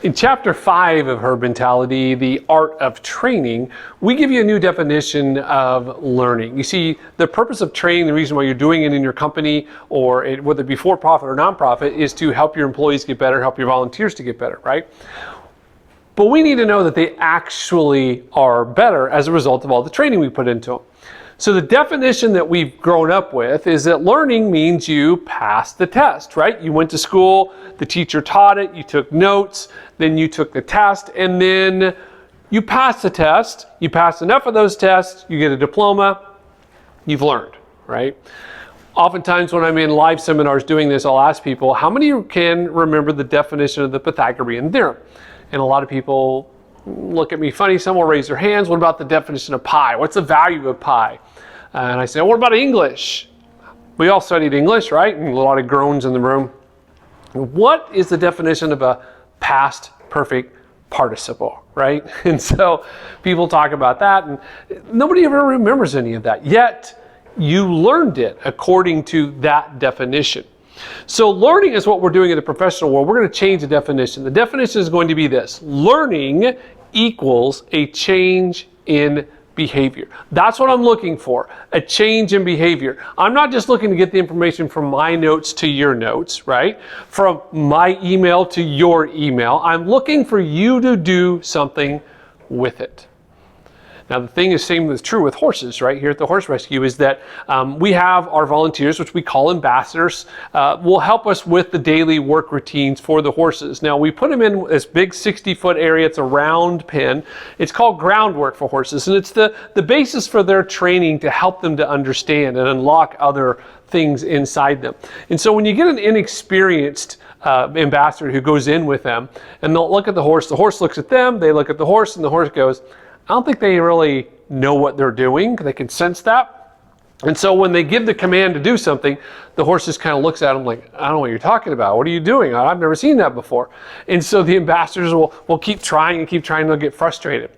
In chapter 5 of Herb Mentality, the art of training, we give you a new definition of learning. You see, the purpose of training, the reason why you're doing it in your company, or whether it be for-profit or non-profit, is to help your employees get better, help your volunteers to get better, right? But we need to know that they actually are better as a result of all the training we put into them. So the definition that we've grown up with is that learning means you pass the test, right? You went to school, the teacher taught it, you took notes, then you took the test, and then you passed the test. You pass enough of those tests, you get a diploma, you've learned, right? Oftentimes when I'm in live seminars doing this, I'll ask people, how many of you can remember the definition of the Pythagorean theorem? And a lot of people look at me funny. Some will raise their hands. What about the definition of pi? What's the value of pi? And I say, what about English? We all studied English, right? And a lot of groans in the room. What is the definition of a past perfect participle, right? And so people talk about that, and nobody ever remembers any of that. Yet you learned it according to that definition. So learning is what we're doing in the professional world. We're going to change the definition. The definition is going to be this: learning equals a change in behavior. That's what I'm looking for, a change in behavior. I'm not just looking to get the information from my notes to your notes, right? From my email to your email. I'm looking for you to do something with it. Now, the thing is, same is true with horses, right? Here at the Horse Rescue is that we have our volunteers, which we call ambassadors, will help us with the daily work routines for the horses. Now, we put them in this big 60-foot area. It's a round pen. It's called groundwork for horses, and it's the basis for their training to help them to understand and unlock other things inside them. And so when you get an inexperienced ambassador who goes in with them, and they'll look at the horse looks at them, they look at the horse, and the horse goes, I don't think they really know what they're doing. They can sense that. And so when they give the command to do something, the horse just kind of looks at them like, I don't know what you're talking about. What are you doing? I've never seen that before. And so the ambassadors will keep trying and keep trying. They'll get frustrated.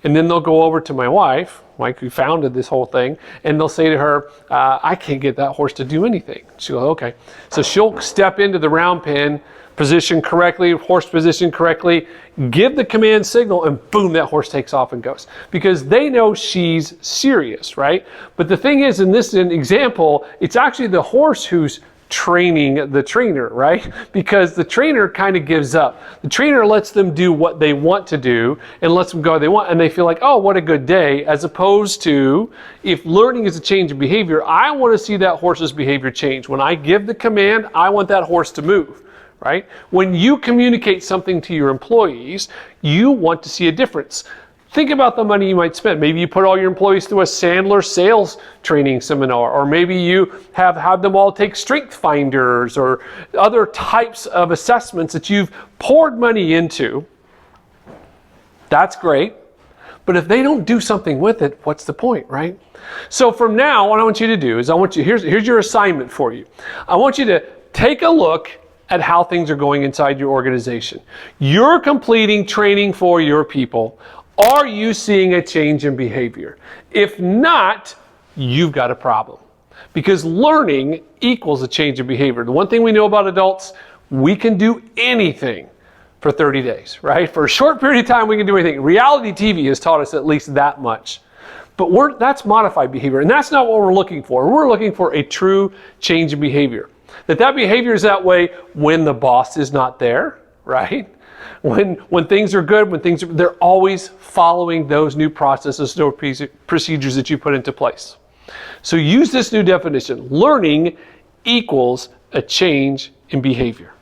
And then they'll go over to my wife, Mike, who founded this whole thing, and they'll say to her, I can't get that horse to do anything. She'll go, okay. So she'll step into the round pen, position correctly, horse position correctly, give the command signal, and boom, that horse takes off and goes. Because they know she's serious, right? But the thing is, in this example, it's actually the horse who's training the trainer, right? Because the trainer kind of gives up. The trainer lets them do what they want to do and lets them go where they want, and they feel like, oh, what a good day, as opposed to, if learning is a change in behavior, I want to see that horse's behavior change. When I give the command, I want that horse to move. Right? When you communicate something to your employees, you want to see a difference. Think about the money you might spend. Maybe you put all your employees through a Sandler sales training seminar, or maybe you have had them all take strength finders or other types of assessments that you've poured money into. That's great. But if they don't do something with it, what's the point, right? So from now, what I want you to do is here's your assignment for you. I want you to take a look at how things are going inside your organization. You're completing training for your people. Are you seeing a change in behavior? If not, you've got a problem. Because learning equals a change in behavior. The one thing we know about adults, we can do anything for 30 days, right? For a short period of time, we can do anything. Reality TV has taught us at least that much. But that's modified behavior, and that's not what we're looking for. We're looking for a true change in behavior. That behavior is that way when the boss is not there, right? When things are good, they're always following those new processes, those procedures that you put into place. So use this new definition. Learning equals a change in behavior.